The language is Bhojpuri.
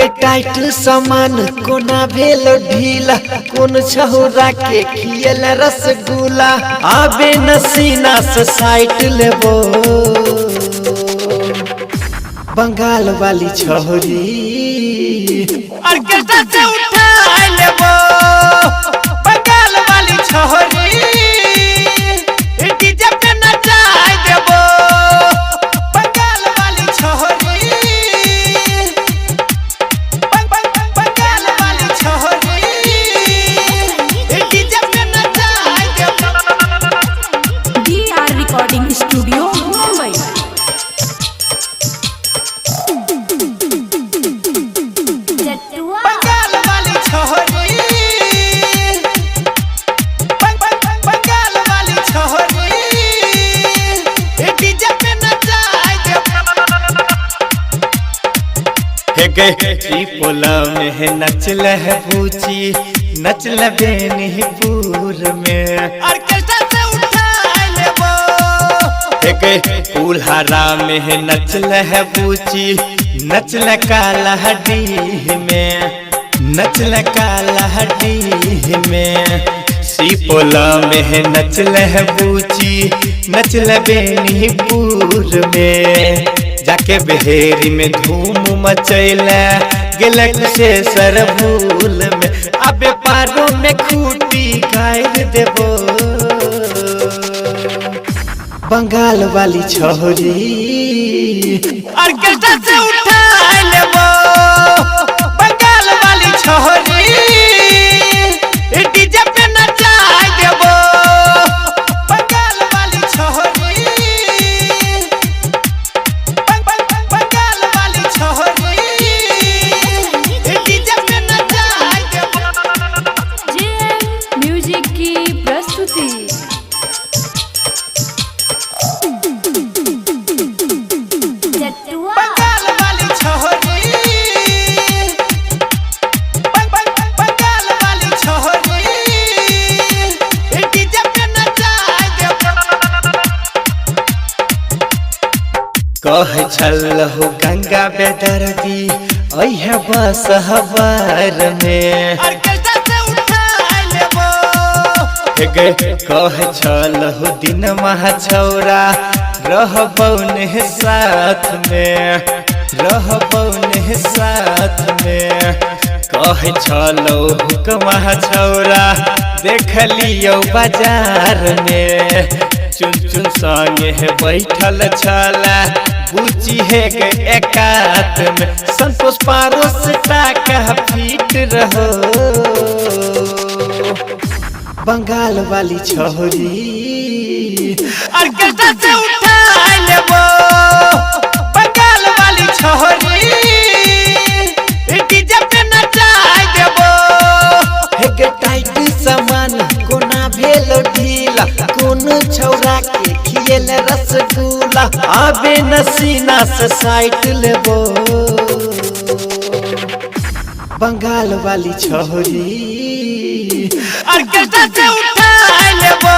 टाइट सामान कोना भेल ढीला कोन छहुरा के खियल रसगुल्ला आबे नसीना से साइट लेबो बंगाल वाली छोरी ऑर्केस्ट्रा से उठा लेबो बंगाल वाली छोरी डीजे पे नचा देबो बंगाल वाली छोरी बंगाल वाली छोरी डीजे पे नचा देबो। DR recording studio Mumbai. Bengal वाली छोरी बंगाल वाली छोरी डीजे पे नचा देबो। पोला में नचल है पूछी नचल बेनीपुर में ऑर्केस्ट्रा से उठा लेबो उल्हारा में नचल है पूछी नचल कालाहडी में नचल कालाहडी में सीपोला में नचल है पूछी नचल बेनीपुर में जाके बहेरी में धूम मचैला गेलक से सरभूल में अबे पारों में खूटी गाड़ देबो बंगाल वाली छोरी ऑर्केस्ट्रा से उठा लेबो बंगाल वाली छोरी डीजे पे नचा देबो बंगाल वाली छोरी बंगाल वाली छोरी डीजे पे नचा देबो। JM म्यूजिक की प्रस्तुति। बंगाल वाली छोरी बंगाल वाली छोरी डीजे पे नचा देबो। कह छल हो गंगा बेदर्दी अइहे बस हवार में ऑर्केस्ट्रा से उठा लेबो कह छल हो दिन महा छौरा रहबौन साथ में रहबौन साथ में कह छलो हुक्मा छौरा देख लियो बाजार में चुन चुन संगे है बैठल छला बुची है एकात में संतोष पारोस टाका फीट रहो बंगाल वाली छोरी ऑर्केस्ट्रा से उठा लेबो बंगाल वाली छोरी डीजे पे नचा देबो टाइट सामान कोना भेल ढीला कोन छौरा के खियल रसगुल्ला आबे नसीना से साइट लेबो बंगाल वाली छोरी ऑर्केस्ट्रा से उठा लेबो।